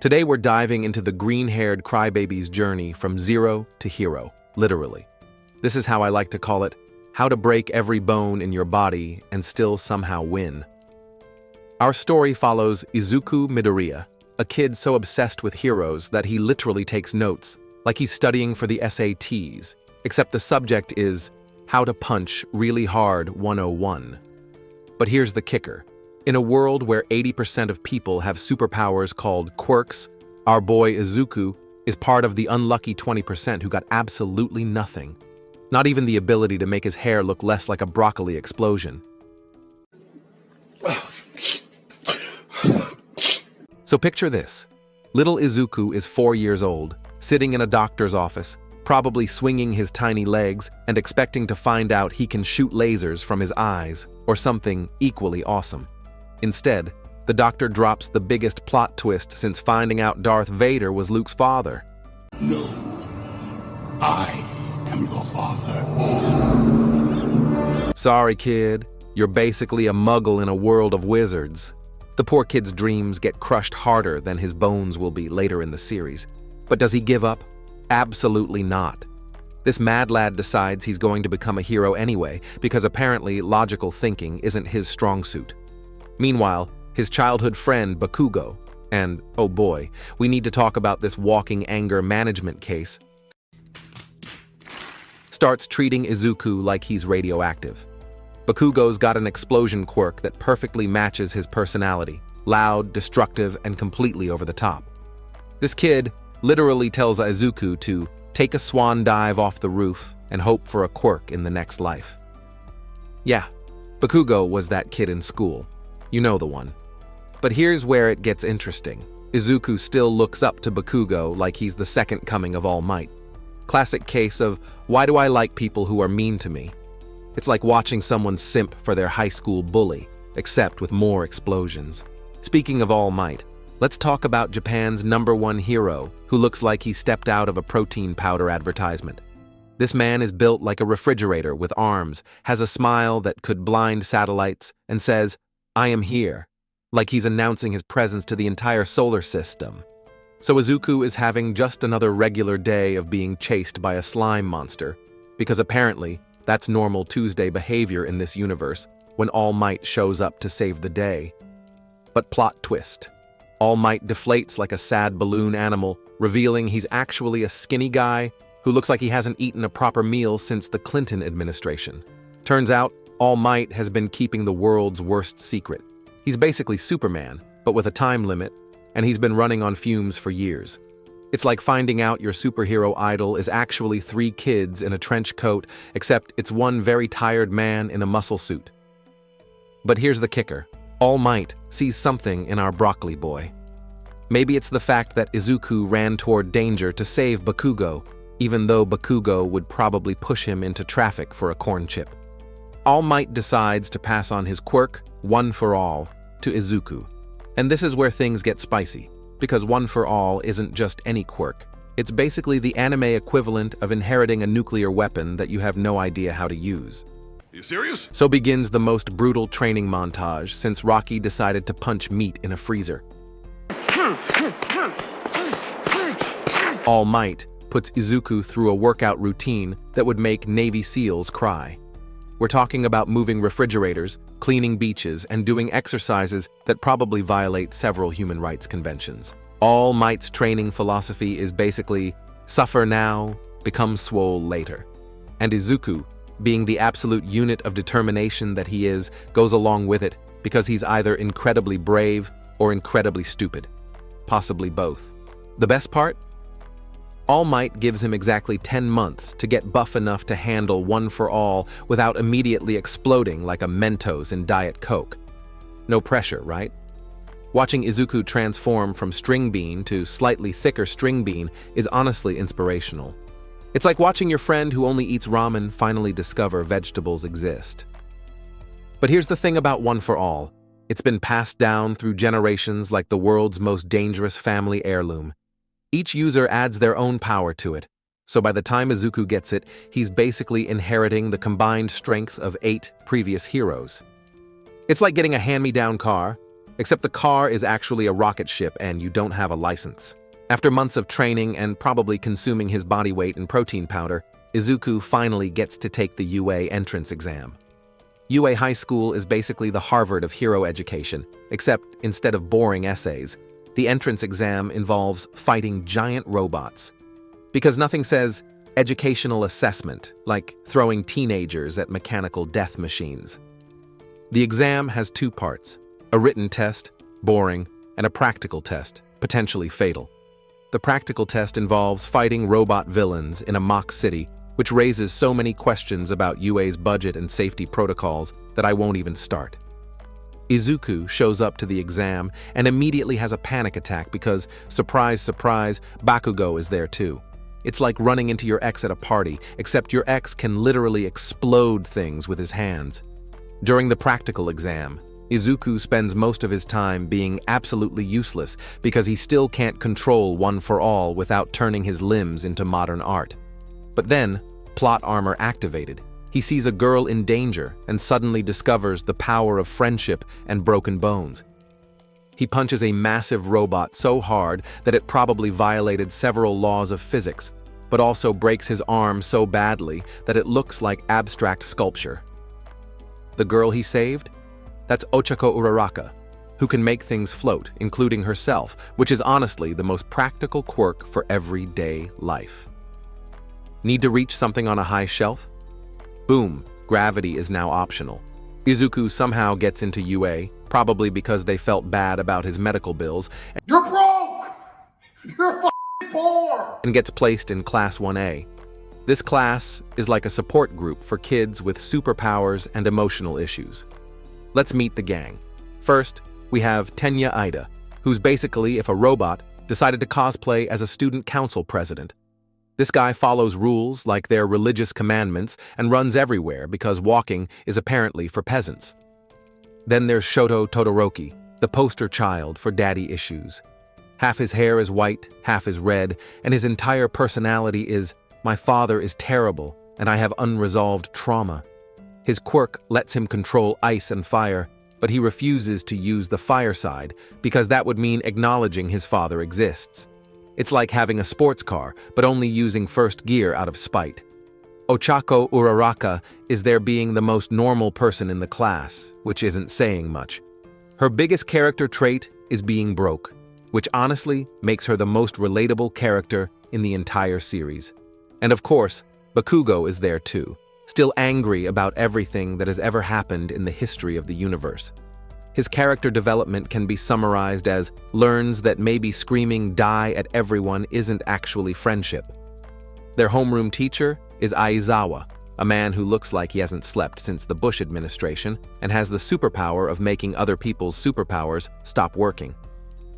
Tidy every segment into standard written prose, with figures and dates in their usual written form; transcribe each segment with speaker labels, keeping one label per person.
Speaker 1: Today we're diving into the green-haired crybaby's journey from zero to hero, literally. This is how I like to call it, how to break every bone in your body and still somehow win. Our story follows Izuku Midoriya, a kid so obsessed with heroes that he literally takes notes, like he's studying for the SATs, except the subject is How to Punch Really Hard 101. But here's the kicker. In a world where 80% of people have superpowers called quirks, our boy Izuku is part of the unlucky 20% who got absolutely nothing. Not even the ability to make his hair look less like a broccoli explosion. So picture this. Little Izuku is 4 years old, sitting in a doctor's office, probably swinging his tiny legs and expecting to find out he can shoot lasers from his eyes or something equally awesome. Instead, the doctor drops the biggest plot twist since finding out Darth Vader was Luke's father.
Speaker 2: No, I am your father.
Speaker 1: Sorry, kid. You're basically a muggle in a world of wizards. The poor kid's dreams get crushed harder than his bones will be later in the series. But does he give up? Absolutely not. This mad lad decides he's going to become a hero anyway, because apparently logical thinking isn't his strong suit. Meanwhile, his childhood friend Bakugo, and oh boy, we need to talk about this walking anger management case, starts treating Izuku like he's radioactive. Bakugo's got an explosion quirk that perfectly matches his personality, loud, destructive, and completely over the top. This kid literally tells Izuku to take a swan dive off the roof and hope for a quirk in the next life. Yeah, Bakugo was that kid in school. You know the one. But here's where it gets interesting. Izuku still looks up to Bakugo like he's the second coming of All Might. Classic case of, why do I like people who are mean to me? It's like watching someone simp for their high school bully, except with more explosions. Speaking of All Might, let's talk about Japan's #1 hero, who looks like he stepped out of a protein powder advertisement. This man is built like a refrigerator with arms, has a smile that could blind satellites, and says, I am here, like he's announcing his presence to the entire solar system. So Izuku is having just another regular day of being chased by a slime monster, because apparently that's normal Tuesday behavior in this universe when All Might shows up to save the day. But plot twist. All Might deflates like a sad balloon animal, revealing he's actually a skinny guy who looks like he hasn't eaten a proper meal since the Clinton administration. Turns out, All Might has been keeping the world's worst secret. He's basically Superman, but with a time limit, and he's been running on fumes for years. It's like finding out your superhero idol is actually 3 kids in a trench coat, except it's one very tired man in a muscle suit. But here's the kicker. All Might sees something in our broccoli boy. Maybe it's the fact that Izuku ran toward danger to save Bakugo, even though Bakugo would probably push him into traffic for a corn chip. All Might decides to pass on his quirk, One for All, to Izuku. And this is where things get spicy, because One for All isn't just any quirk. It's basically the anime equivalent of inheriting a nuclear weapon that you have no idea how to use.
Speaker 2: Are you serious?
Speaker 1: So begins the most brutal training montage since Rocky decided to punch meat in a freezer. All Might puts Izuku through a workout routine that would make Navy SEALs cry. We're talking about moving refrigerators, cleaning beaches, and doing exercises that probably violate several human rights conventions. All Might's training philosophy is basically, suffer now, become swole later. And Izuku, being the absolute unit of determination that he is, goes along with it because he's either incredibly brave or incredibly stupid. Possibly both. The best part? All Might gives him exactly 10 months to get buff enough to handle One for All without immediately exploding like a Mentos in Diet Coke. No pressure, right? Watching Izuku transform from string bean to slightly thicker string bean is honestly inspirational. It's like watching your friend who only eats ramen finally discover vegetables exist. But here's the thing about One for All. It's been passed down through generations like the world's most dangerous family heirloom. Each user adds their own power to it, so by the time Izuku gets it, he's basically inheriting the combined strength of 8 previous heroes. It's like getting a hand-me-down car, Except the car is actually a rocket ship and you don't have a license. After months of training and probably consuming his body weight in protein powder, Izuku finally gets to take the UA entrance exam. UA High School is basically the Harvard of hero education, except instead of boring essays, the entrance exam involves fighting giant robots. Because nothing says educational assessment like throwing teenagers at mechanical death machines. The exam has two parts, a written test, boring, and a practical test, potentially fatal. The practical test involves fighting robot villains in a mock city, which raises so many questions about UA's budget and safety protocols that I won't even start. Izuku shows up to the exam and immediately has a panic attack because, surprise, surprise, Bakugo is there too. It's like running into your ex at a party, except your ex can literally explode things with his hands. During the practical exam, Izuku spends most of his time being absolutely useless because he still can't control One for All without turning his limbs into modern art. But then, plot armor activated, he sees a girl in danger and suddenly discovers the power of friendship and broken bones. He punches a massive robot so hard that it probably violated several laws of physics, but also breaks his arm so badly that it looks like abstract sculpture. The girl he saved? That's Ochako Uraraka, who can make things float, including herself, which is honestly the most practical quirk for everyday life. Need to reach something on a high shelf? Boom, gravity is now optional. Izuku somehow gets into UA, probably because they felt bad about his medical bills.
Speaker 2: You're broke! You're f***ing poor!
Speaker 1: And gets placed in Class 1A. This class is like a support group for kids with superpowers and emotional issues. Let's meet the gang. First, we have Tenya Ida, who's basically, if a robot, decided to cosplay as a student council president. This guy follows rules like their religious commandments and runs everywhere because walking is apparently for peasants. Then there's Shoto Todoroki, the poster child for daddy issues. Half his hair is white, half is red, and his entire personality is, "My father is terrible, and I have unresolved trauma." His quirk lets him control ice and fire, but he refuses to use the fire side because that would mean acknowledging his father exists. It's like having a sports car, but only using first gear out of spite. Ochako Uraraka is there being the most normal person in the class, which isn't saying much. Her biggest character trait is being broke, which honestly makes her the most relatable character in the entire series. And of course, Bakugo is there too, still angry about everything that has ever happened in the history of the universe. His character development can be summarized as learns that maybe screaming "die" at everyone isn't actually friendship. Their homeroom teacher is Aizawa, a man who looks like he hasn't slept since the Bush administration and has the superpower of making other people's superpowers stop working.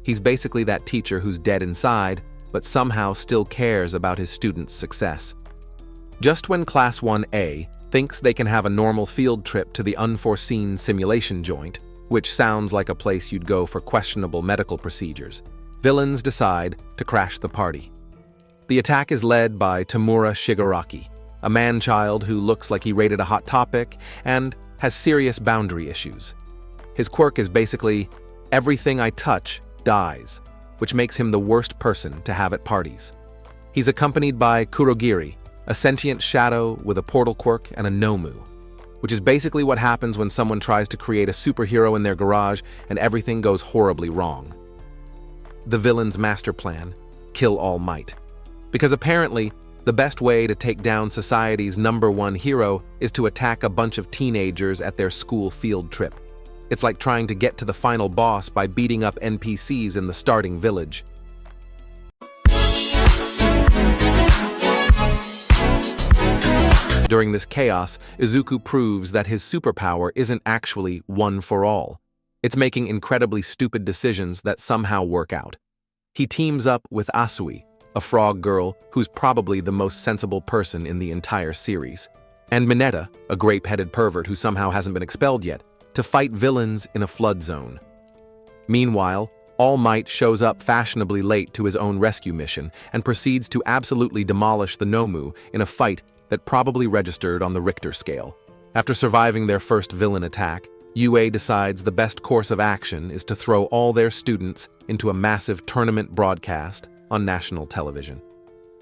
Speaker 1: He's basically that teacher who's dead inside, but somehow still cares about his students' success. Just when Class 1A thinks they can have a normal field trip to the unforeseen simulation joint, which sounds like a place you'd go for questionable medical procedures, villains decide to crash the party. The attack is led by Tamura Shigaraki, a man-child who looks like he rated a Hot Topic and has serious boundary issues. His quirk is basically, everything I touch dies, which makes him the worst person to have at parties. He's accompanied by Kurogiri, a sentient shadow with a portal quirk and a Nomu, which is basically what happens when someone tries to create a superhero in their garage and everything goes horribly wrong. The villain's master plan: kill All Might. Because apparently, the best way to take down society's #1 hero is to attack a bunch of teenagers at their school field trip. It's like trying to get to the final boss by beating up NPCs in the starting village. During this chaos, Izuku proves that his superpower isn't actually one for all. It's making incredibly stupid decisions that somehow work out. He teams up with Asui, a frog girl who's probably the most sensible person in the entire series, and Mineta, a grape-headed pervert who somehow hasn't been expelled yet, to fight villains in a flood zone. Meanwhile, All Might shows up fashionably late to his own rescue mission and proceeds to absolutely demolish the Nomu in a fight that probably registered on the Richter scale. After surviving their first villain attack, UA decides the best course of action is to throw all their students into a massive tournament broadcast on national television.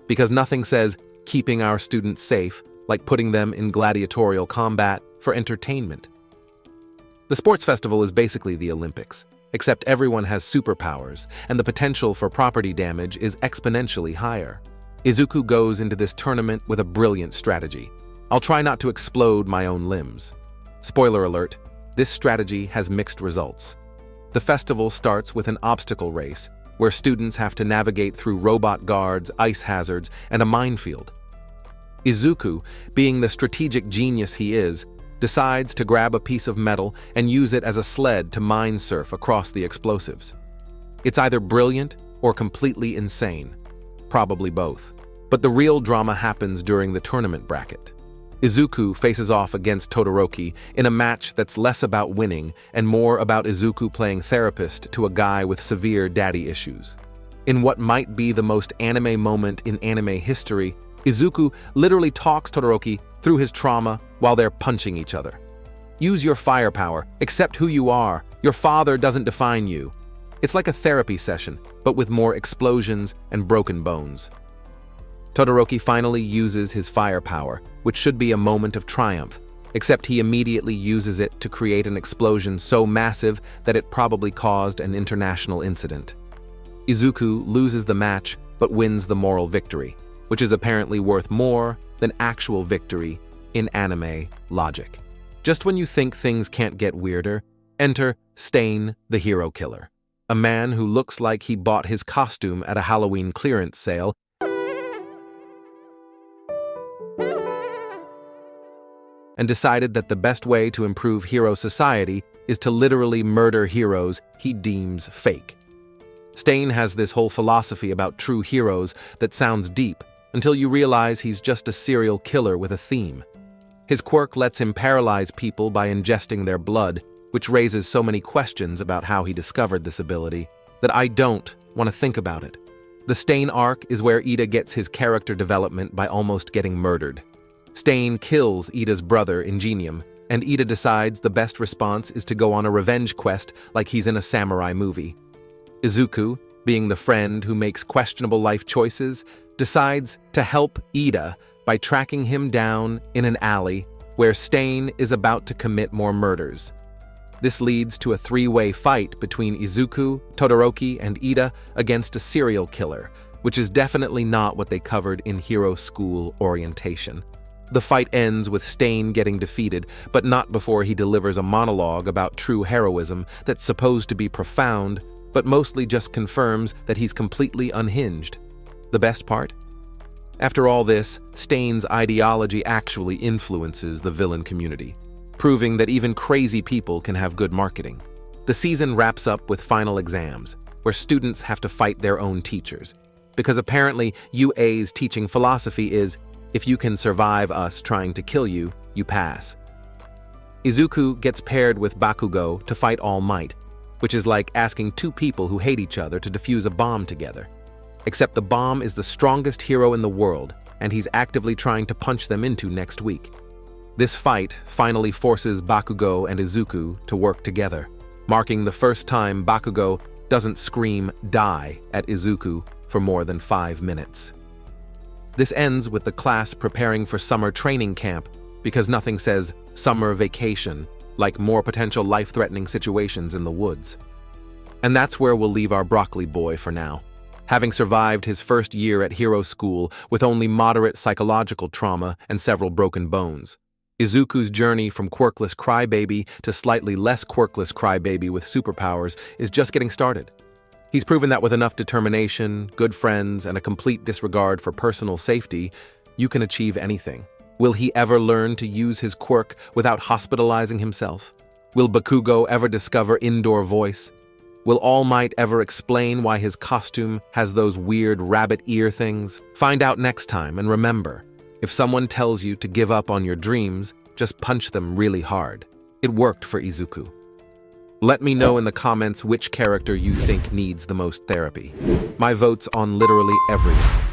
Speaker 1: Because nothing says keeping our students safe like putting them in gladiatorial combat for entertainment. The sports festival is basically the Olympics, except everyone has superpowers, and the potential for property damage is exponentially higher. Izuku goes into this tournament with a brilliant strategy. I'll try not to explode my own limbs. Spoiler alert, this strategy has mixed results. The festival starts with an obstacle race, where students have to navigate through robot guards, ice hazards, and a minefield. Izuku, being the strategic genius he is, decides to grab a piece of metal and use it as a sled to mine surf across the explosives. It's either brilliant or completely insane. Probably both. But the real drama happens during the tournament bracket. Izuku faces off against Todoroki in a match that's less about winning and more about Izuku playing therapist to a guy with severe daddy issues. In what might be the most anime moment in anime history, Izuku literally talks Todoroki through his trauma while they're punching each other. Use your firepower, accept who you are, your father doesn't define you. It's like a therapy session, but with more explosions and broken bones. Todoroki finally uses his firepower, which should be a moment of triumph, except he immediately uses it to create an explosion so massive that it probably caused an international incident. Izuku loses the match but wins the moral victory, which is apparently worth more than actual victory in anime logic. Just when you think things can't get weirder, enter Stain, the hero killer, a man who looks like he bought his costume at a Halloween clearance sale and decided that the best way to improve hero society is to literally murder heroes he deems fake. Stain has this whole philosophy about true heroes that sounds deep until you realize he's just a serial killer with a theme. His quirk lets him paralyze people by ingesting their blood, which raises so many questions about how he discovered this ability that I don't want to think about it. The Stain arc is where Ida gets his character development by almost getting murdered. Stain kills Ida's brother, Ingenium, and Ida decides the best response is to go on a revenge quest like he's in a samurai movie. Izuku, being the friend who makes questionable life choices, decides to help Ida by tracking him down in an alley where Stain is about to commit more murders. This leads to a three-way fight between Izuku, Todoroki, and Ida against a serial killer, which is definitely not what they covered in Hero School orientation. The fight ends with Stain getting defeated, but not before he delivers a monologue about true heroism that's supposed to be profound, but mostly just confirms that he's completely unhinged. The best part? After all this, Stain's ideology actually influences the villain community, proving that even crazy people can have good marketing. The season wraps up with final exams, where students have to fight their own teachers, because apparently UA's teaching philosophy is, if you can survive us trying to kill you, you pass. Izuku gets paired with Bakugo to fight All Might, which is like asking two people who hate each other to defuse a bomb together. Except the bomb is the strongest hero in the world, and he's actively trying to punch them into next week. This fight finally forces Bakugo and Izuku to work together, marking the first time Bakugo doesn't scream "die" at Izuku for more than 5 minutes. This ends with the class preparing for summer training camp because nothing says summer vacation like more potential life-threatening situations in the woods. And that's where we'll leave our broccoli boy for now. Having survived his first year at Hero School with only moderate psychological trauma and several broken bones, Izuku's journey from quirkless crybaby to slightly less quirkless crybaby with superpowers is just getting started. He's proven that with enough determination, good friends, and a complete disregard for personal safety, you can achieve anything. Will he ever learn to use his quirk without hospitalizing himself? Will Bakugo ever discover indoor voice? Will All Might ever explain why his costume has those weird rabbit ear things? Find out next time, and remember, if someone tells you to give up on your dreams, just punch them really hard. It worked for Izuku. Let me know in the comments which character you think needs the most therapy. My vote's on literally everyone.